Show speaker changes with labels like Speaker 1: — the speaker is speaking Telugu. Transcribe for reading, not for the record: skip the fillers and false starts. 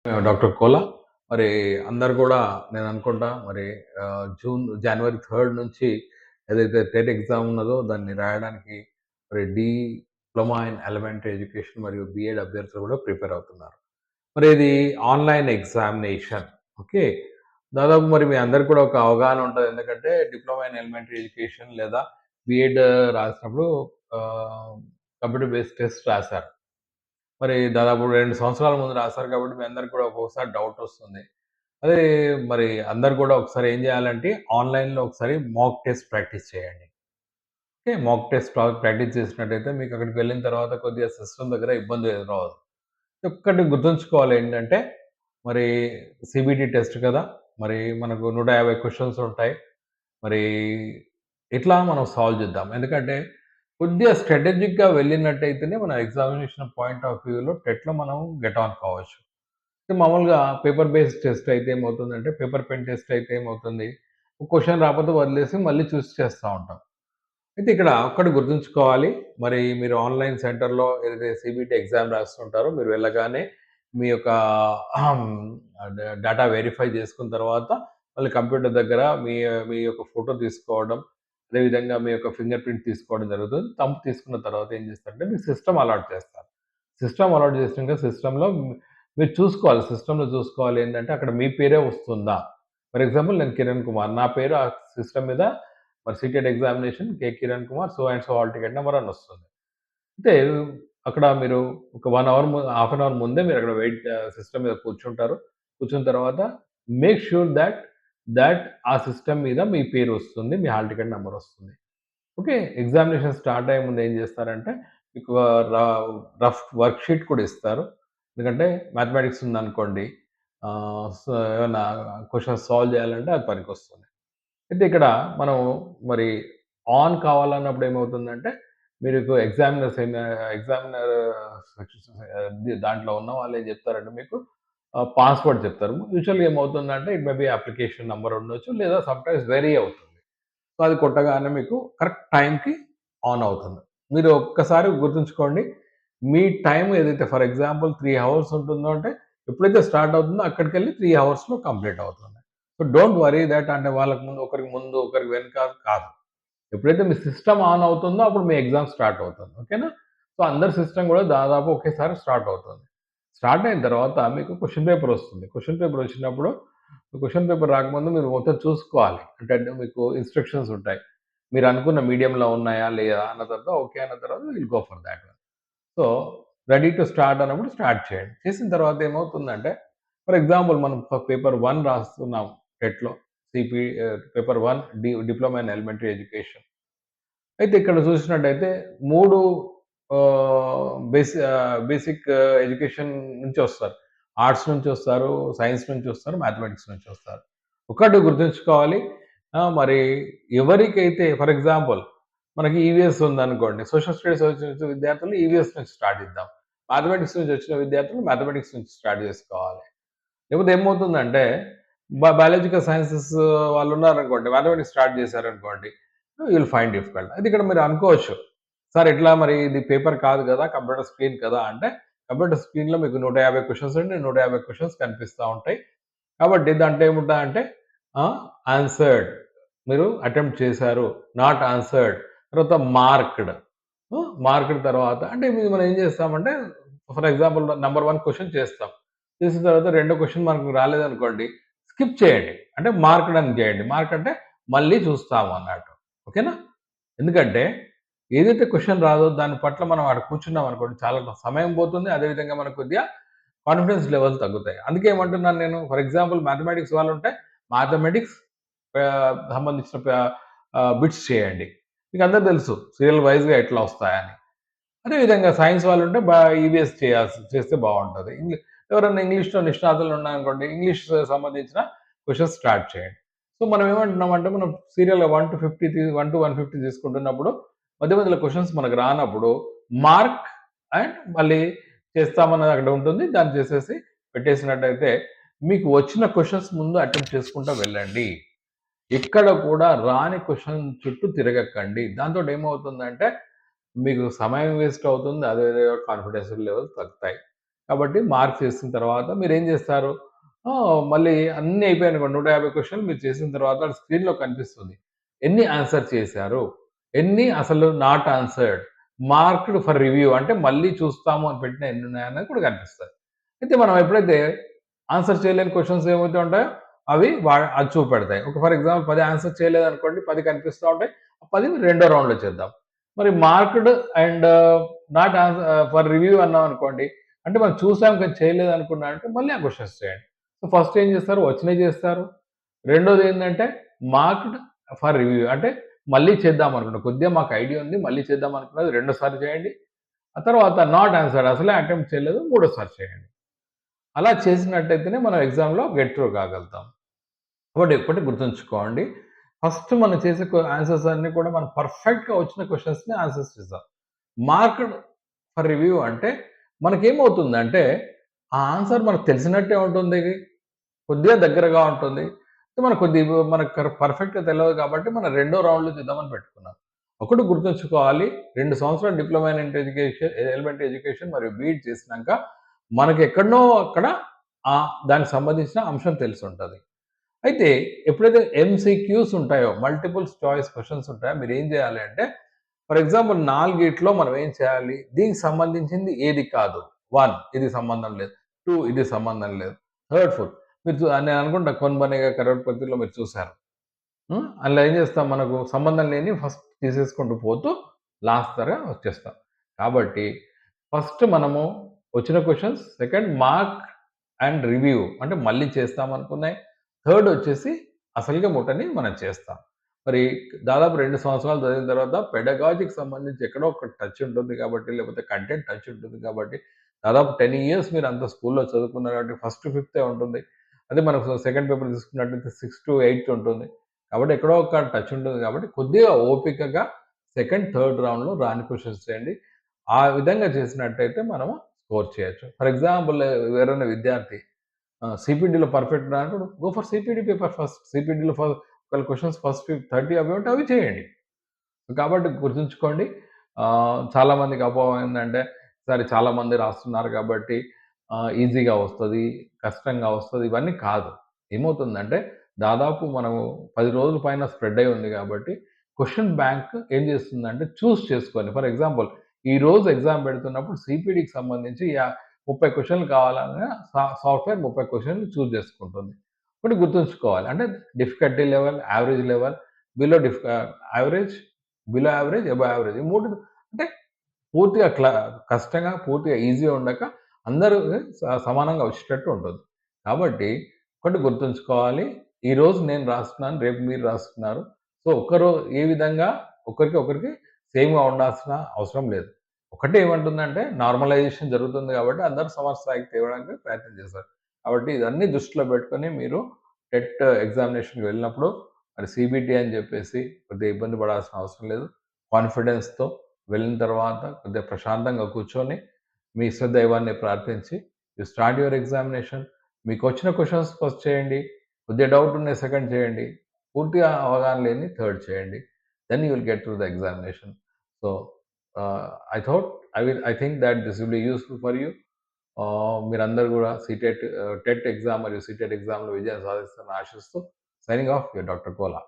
Speaker 1: డాక్టర్ కోలా. మరి అందరూ గూడా నేననుకుంటా మరి జనవరి 3 నుంచి ఏదైతే టెట్ ఎగ్జామ్ ఉన్నదో దాన్ని రాయడానికి మరి డిప్లొమా ఇన్ ఎలిమెంటరీ ఎడ్యుకేషన్ మరియు బీఎడ్ అభ్యర్థులు గూడా ప్రిపేర్ అవుతున్నారు. మరి ఇది ఆన్‌లైన్ ఎగ్జామినేషన్. ఓకే. దాదాపు మరి మీ అందరికి కూడా ఒక అవగాహన ఉంటది. ఎందుకంటే డిప్లొమా ఇన్ ఎలిమెంటరీ ఎడ్యుకేషన్ లేదా బీఎడ్ రాసినప్పుడు ఆహ్, కంప్యూటర్ బేస్డ్ టెస్ట్ రాశారు. మరి దాదాపు 2 సంవత్సరాల ముందు రాసారు కాబట్టి మీ అందరికి కూడా ఒక్కొక్కసారి డౌటొస్తుంది. అదే మరి అందరూ కూడా ఒకసారి ఏం చేయాలంటే ఆన్‌లైన్‌లో ఒకసారి మాక్ టెస్ట్ ప్రాక్టీస్ చేయండి. ఓకే. మాక్ టెస్ట్ ప్రాక్టీస్ చేసినట్టయితే మీకు అక్కడికి వెళ్ళిన తర్వాత కొద్దిగా సిస్టమ్ దగ్గర ఇబ్బంది ఎదురవ్వదు. ఒక్కటి గుర్తుంచుకోవాలి ఏంటంటే మరి సీబీటీ టెస్ట్ కదా! మరి మనకు 150 క్వెషన్స్ ఉంటాయి. మరి ఇట్లా మనం సాల్వ్ చేద్దాం. ఎందుకంటే కొద్దిగా స్ట్రాటజిక్‌గా వెళ్ళినట్టయితేనే మన ఎగ్జామినేషన్ పాయింట్ ఆఫ్ వ్యూలో టెట్‌లో మనం గెట్ ఆన్ కావచ్చు. మామూలుగా పేపర్ బేస్డ్ టెస్ట్ అయితే ఏమవుతుందంటే, పేపర్ పెన్ టెస్ట్ అయితే ఏమవుతుంది, క్వెషన్ రాకపోతే వదిలేసి మళ్ళీ చూసి చేస్తా ఉంటాం. అయితే ఇక్కడ ఒక్కటి గుర్తుంచుకోవాలి. మరి మీరు ఆన్‌లైన్ సెంటర్‌లో ఏదైతే సీబీటీ ఎగ్జామ్ రాస్తుంటారో మీరు వెళ్ళగానే మీ యొక్క డేటా వెరిఫై చేసుకున్న తర్వాత మళ్ళీ కంప్యూటర్ దగ్గర మీ మీ యొక్క ఫోటో తీసుకోవడం, అదేవిధంగా మీ యొక్క ఫింగర్ ప్రింట్ తీసుకోవడం జరుగుతుంది. థంబ్ తీసుకున్న తర్వాత ఏం చేస్తారంటే మీకు సిస్టమ్ అలాట్ చేస్తారు. సిస్టమ్ అలాట్ చేసినంక సిస్టమ్‌లో మీరు చూసుకోవాలి. సిస్టమ్‌లో చూసుకోవాలి ఏంటంటే అక్కడ మీ పేరే వస్తుందా? ఫర్ ఎగ్జాంపుల్ నేను కిరణ్ కుమార్. నా పేరు ఆ సిస్టమ్ మీద మరి CTET examination K Kiran Kumar so and so hall ticket number అని వస్తుంది. అంటే అక్కడ మీరు ఒక 1 అవర్ హాఫ్ అన్ అవర్ ముందే మీరు అక్కడ సిస్టమ్ మీద కూర్చుంటారు. కూర్చున్న తర్వాత మేక్ ష్యూర్ థట్ ఆ సిస్టమ్ మీద మీ పేరు వస్తుంది. మీ హాల్ టికెట్ నంబర్ వస్తుంది. ఓకే. ఎగ్జామినేషన్ స్టార్ట్ అయ్యే ముందు ఏం చేస్తారంటే మీకు ర రఫ్ వర్క్ షీట్ కూడా ఇస్తారు. ఎందుకంటే మ్యాథమెటిక్స్ ఉందనుకోండి ఏమన్నా క్వెషన్స్ సాల్వ్ చేయాలంటే అది పనికొస్తుంది. అయితే ఇక్కడ మనం మరి ఆన్ కావాలన్నప్పుడు ఏమవుతుందంటే, మీకు ఎగ్జామినర్ దాంట్లో ఉన్న వాళ్ళేం చెప్తారంటే మీకు పాస్వర్డ్ చెప్తారు. యూజువల్‌గా ఏమవుతుందంటే it may be application number ఉండొచ్చు. లేదా సమ్‌టైమ్స్ వేరీ అవుతుంది. సో, అది కొట్టగానే మీకు కరెక్ట్ టైంకి ఆన్ అవుతుంది. మీరు ఒక్కసారి గుర్తుంచుకోండి. మీ టైమ్ ఏదైతే ఫర్ ఎగ్జాంపుల్ 3 అవర్స్ ఉంటుందో అంటే ఎప్పుడైతే స్టార్ట్ అవుతుందో అక్కడికెళ్ళి 3 అవర్స్‌లో కంప్లీట్ అవుతుంది. సో, డోంట్ వర్రీ థట్ అంటే వాళ్ళకి ముందు, ఒకరికి వెనక కాదు. ఎప్పుడైతే మీ సిస్టమ్ ఆన్ అవుతుందో అప్పుడు మీ ఎగ్జామ్ స్టార్ట్ అవుతుంది. ఓకేనా? సో, అందరి సిస్టమ్ గూడా దాదాపు ఒకేసారి స్టార్ట్ అవుతుంది. స్టార్ట్ అయిన తర్వాత మీకు క్వెషన్ పేపర్ వస్తుంది. క్వెషన్ పేపర్ వచ్చినప్పుడు క్వెషన్ పేపర్ రాకముందు మీరు మొత్తం చూసుకోవాలి. అంటే మీకు ఇన్‌స్ట్రక్షన్స్ ఉంటాయి. మీరు అనుకున్న మీడియంలో ఉన్నాయా? లేదా? అన్న తర్వాత ఓకే అన్న తర్వాత will go for thought one. So, ready to start అన్నప్పుడు స్టార్ట్ చేయండి. చేసిన తర్వాత ఏమవుతుందంటే, ఫర్ ఎగ్జాంపుల్ మనం పేపర్ 1 రాస్తున్నాం టెట్‌లో. Paper 1 diploma in elementary education. అయితే ఇక్కడ చూసినట్టయితే 3 బేసిక్ ఎడ్యుకేషన్ నుంచి వస్తారు. ఆర్ట్స్ నుంచి వస్తారు, సైన్స్ నుంచి వస్తారు, మ్యాథమెటిక్స్ నుంచి వస్తారు. ఒకటి గుర్తుంచుకోవాలి. మరి ఎవరికైతే ఫర్ ఎగ్జాంపుల్ మనకి ఈవీఎస్ ఉందనుకోండి. సోషల్ స్టడీస్ వచ్చిన విద్యార్థులు ఈవీఎస్ నుంచి స్టార్ట్ చేద్దాం. మ్యాథమెటిక్స్ నుంచి వచ్చిన విద్యార్థులు మ్యాథమెటిక్స్ నుంచి స్టార్ట్ చేసుకోవాలి. లేకపోతే ఏమవుతుందంటే బయాలజికల్ సైన్సెస్ వాళ్ళున్నారనుకోండి. మ్యాథమెటిక్స్ స్టార్ట్ చేశారనుకోండి. You will find difficult. అయితే ఇక్కడ మీరు అనుకోవచ్చు. సార్ ఎట్లా మరి ఇది పేపర్ కాదు కదా! కంప్యూటర్ స్క్రీన్ కదా! అంటే కంప్యూటర్ స్క్రీన్‌లో మీకు 150 క్వెషన్స్ ఉంటే 150 క్వెషన్స్ కనిపిస్తా ఉంటాయి. కాబట్టి దాంట్లో ఏముంటాయంటే ఆన్సర్డ్ మీరు అటెంప్ట్ చేశారు. నాట్ ఆన్సర్డ్ తర్వాత మార్క్డ్. మార్క్డ్ తర్వాత అంటే మనం ఏం చేస్తామంటే ఫర్ ఎగ్జాంపుల్ నంబర్ 1 క్వెషన్ చేస్తాం. చేసిన తర్వాత రెండో క్వెషన్ మనకు రాలేదనుకోండి స్కిప్ చేయండి. అంటే మార్క్డ్ అని చేయండి. మార్క్ అంటే మళ్ళీ చూస్తాము అన్నట్టు. ఓకేనా? ఎందుకంటే ఏదైతే క్వెషన్ రాదో దాని పట్ల మనం అక్కడ కూర్చున్నాం అనుకోండి చాలా సమయం పోతుంది. అదే విధంగా మనకు కొద్దిగా కాన్ఫిడెన్స్ లెవెల్స్ తగ్గుతాయి. అందుకే ఏమంటున్నాను నేను ఫర్ ఎగ్జాంపుల్ మ్యాథమెటిక్స్ వాళ్ళుంటే మ్యాథమెటిక్స్ సంబంధించిన బిట్స్ చేయండి. మీకందరికి తెలుసు సీరియల్ వైస్‌గా ఎట్లా వస్తాయని. అదే విధంగా సైన్స్ వాళ్ళుంటే ఈవీఎస్ చేస్తే బావుంటది. ఎవరన్నా ఇంగ్లీష్‌లో నిష్ణాతులు ఉన్నారనుకోండి, ఇంగ్లీష్ సంబంధించిన క్వెషన్స్ స్టార్ట్ చేయండి. సో, మనం ఏమంటున్నామంటే మనం సీరియల్‌గా 1-150 తీసుకుంటున్నప్పుడు మధ్య మధ్యలో క్వెషన్స్ మనకు రానప్పుడు మార్క్ అండ్ మళ్ళీ చేస్తామన్నది అక్కడ ఉంటుంది. దాన్ని చేసేసి పెట్టేసినట్టయితే మీకు వచ్చిన క్వెషన్స్ ముందు అటెంప్ట్ చేసుకుంటా వెళ్ళండి. ఎక్కడ కూడా రాని క్వెషన్ చుట్టూ తిరగకండి. దాంతోటి ఏమవుతుందంటే మీకు సమయం వేస్ట్ అవుతుంది. అదే విధంగా కాన్ఫిడెన్స్ లెవెల్స్ తగ్గుతాయి. కాబట్టి మార్క్స్ చేసిన తర్వాత మీరేం చేస్తారు? మళ్ళీ అన్నీ అయిపోయాయనుకోండి 150 క్వెషన్‌లు మీరు చేసిన తర్వాత అది స్క్రీన్‌లో కనిపిస్తుంది. ఎన్ని ఆన్సర్ చేశారు? ఎన్ని అసలు not answered? Marked for review అంటే మళ్ళీ చూస్తాము అని పెట్టిన ఎన్నున్నాయన్నది కూడా కనిపిస్తది. అయితే మనం ఎప్పుడైతే ఆన్సర్ చేయలేని క్వెషన్స్ ఏవైతే ఉంటాయో అవి అది చూపెడతాయి. ఫర్ ఎగ్జాంపుల్ 10 ఆన్సర్ చేయలేదనుకోండి 10 కనిపిస్తా ఉంటాయి. 10 రెండో రౌండ్‌లో చేద్దాం. మరి marked and not for review అన్నామనుకోండి. అంటే మనం చూసాం కానీ చేయలేదనుకున్నామంటే మళ్ళీ ఆ క్వెషన్స్ చేయండి. సో, ఫస్ట్ ఏం చేస్తారు? వచ్చినయి చేస్తారు. రెండోదేంటంటే మార్క్డ్ ఫర్ రివ్యూ అంటే మళ్ళీ చేద్దాం అనుకుంటాం. కొద్దిగా మాకు ఐడియా ఉంది. మళ్ళీ చేద్దాం అనుకున్నది రెండోసారి చేయండి. ఆ తర్వాత నాట్ ఆన్సర్డ్ అసలే అటెంప్ట్ చేయలేదు మూడోసారి చేయండి. అలా చేసినట్టయితేనే మనం ఎగ్జామ్‌లో గెట్ త్రూ కాగలుగుతాం. కాబట్టి ఒకటి గుర్తుంచుకోండి. ఫస్ట్ మనం చేసే ఆన్సర్స్ అన్నీ కూడా మనం పర్ఫెక్ట్‌గా వచ్చిన క్వెషన్స్‌ని ఆన్సర్స్ చేద్దాం. మార్క్డ్ ఫర్ రివ్యూ అంటే మనకేమవుతుందంటే, ఆ ఆన్సర్ మనకు తెలిసినట్టే ఉంటుంది. కొద్దిగా దగ్గరగా ఉంటుంది. మనకు కొద్దిగా మనకు పర్ఫెక్ట్‌గా తెలవదు కాబట్టి మనం రెండో రౌండ్‌లో చూద్దామని పెట్టుకున్నాం. ఒకటి గుర్తుంచుకోవాలి 2 సంవత్సరాలు డిప్లొమా ఇన్ ఎలిమెంటరీ ఎడ్యుకేషన్ మరియు బీఈడీ చేసినాక మనకెక్కడనో అక్కడ దానికి సంబంధించిన అంశం తెలిసుంటది. అయితే ఎప్పుడైతే ఎంసీక్యూస్ ఉంటాయో మల్టిపుల్ చాయిస్ క్వెషన్స్ ఉంటాయో మీరేం చేయాలి అంటే ఫర్ ఎగ్జాంపుల్ 4 మనం ఏం చేయాలి? దీనికి సంబంధించింది ఏది కాదు. 1 ఇది సంబంధం లేదు. 2 ఇది సంబంధం లేదు. థర్డ్, ఫోర్త్ మీరు నేను అనుకుంటా 'కౌన్ బనేగా కరోడ్‌పతిలో' మీరు చూసారు. అందులో ఏం చేస్తాం మనకు సంబంధం లేనివి ఫస్ట్ తీసేసుకుంటూ పోతూ లాస్ట్ దగ్గర వచ్చేస్తాం. కాబట్టి ఫస్ట్ మనము వచ్చిన questions, second mark and review అంటే మళ్ళీ చేస్తామనుకున్నాయి. థర్డ్ వచ్చేసి అసలుగా ముట్టని మనం చేస్తాం. మరి దాదాపు 2 సంవత్సరాలు చదివిన తర్వాత పెడగాజీకి సంబంధించి ఎక్కడో ఒక టచ్ ఉంటుంది కాబట్టి, లేకపోతే కంటెంట్ టచ్ ఉంటుంది కాబట్టి, దాదాపు 10 ఇయర్స్ మీరు అంత స్కూల్‌లో చదువుకున్నారు కాబట్టి ఫస్ట్, ఫిఫ్తే ఉంటుంది. అదే మనకు సెకండ్ పేపర్ తీసుకున్నట్టయితే 6-8 ఉంటుంది. కాబట్టి ఎక్కడో ఒక టచ్ ఉంటుంది కాబట్టి కొద్దిగా ఓపికగా సెకండ్, థర్డ్ రౌండ్‌లో రాని క్వెషన్స్ చేయండి. ఆ విధంగా చేసినట్టయితే మనము స్కోర్ చేయొచ్చు. ఫర్ ఎగ్జాంపుల్ ఎవరైనా విద్యార్థి సీపీటీలో పర్ఫెక్ట్ రానప్పుడు go for CPT paper first. సీపీటీలో ఒకవేళ క్వెషన్స్ ఫస్ట్ 30 అవి ఉంటే అవి చేయండి. కాబట్టి గుర్తుంచుకోండి. చాలామందికి అపోహ ఏందంటే, సరే చాలామంది రాస్తున్నారు కాబట్టి ఈజీగా వస్తది, కష్టంగా వస్తది ఇవన్నీ కాదు. ఏమవుతుందంటే, దాదాపు మనము 10 రోజుల పైన స్ప్రెడ్ అయ్యి ఉంది కాబట్టి, క్వెషన్ బ్యాంక్ ఏం చేస్తుందంటే చూస్ చేసుకొని ఫర్ ఎగ్జాంపుల్ ఈరోజు ఎగ్జామ్ పెడుతున్నప్పుడు సీపీటీకి సంబంధించి 30 క్వెషన్‌లు కావాలన్నా సాఫ్ట్‌వేర్ 30 క్వెషన్‌లు చూజ్ చేసుకుంటుంది. ఒకటి గుర్తుంచుకోవాలి. అంటే difficulty level, average level, below average, below average, above average. ఈ 3 అంటే పూర్తిగా కష్టంగా, పూర్తిగా ఈజీగా ఉండక అందరూ సమానంగా వచ్చేటట్టు ఉంటుంది. కాబట్టి ఒకటి గుర్తుంచుకోవాలి. ఈరోజు నేను రాస్తున్నాను. రేపు మీరు రాస్తున్నారు. సో, ఏ విధంగా ఒకరికి సేమ్‌గా ఉండాల్సిన అవసరం లేదు. ఒకటే ఏమంటుందంటే నార్మలైజేషన్ జరుగుతుంది కాబట్టి అందరూ సమాన స్థాయికి తేవడానికి ప్రయత్నం చేస్తారు. కాబట్టి ఇదన్నీ దృష్టిలో పెట్టుకొని మీరు టెట్ ఎగ్జామినేషన్‌కి వెళ్ళినప్పుడు మరి సీబీటీ అని చెప్పేసి కొద్దిగా ఇబ్బంది పడాల్సిన అవసరం లేదు. కాన్ఫిడెన్స్‌తో వెళ్ళిన తర్వాత కొద్దిగా ప్రశాంతంగా కూర్చొని, మీ ఇష్టదైవాన్ని ప్రార్థించి, యూ స్టార్ట్ యువర్ ఎగ్జామినేషన్. మీకొచ్చిన క్వెషన్స్ ఫస్ట్ చేయండి. కొద్దిగా డౌట్ ఉన్నాయి సెకండ్ చేయండి. పూర్తిగా అవగాహన లేనిది థర్డ్ చేయండి. Then you will get through the examination. So, I thought I think that this will be useful for you. మీరందరూ గూడా టెట్ ఎగ్జామ్ మరియు సీటెట్ ఎగ్జామ్‌లో విజయం సాధిస్తారని ఆశిస్తూ signing off your doctor Kola.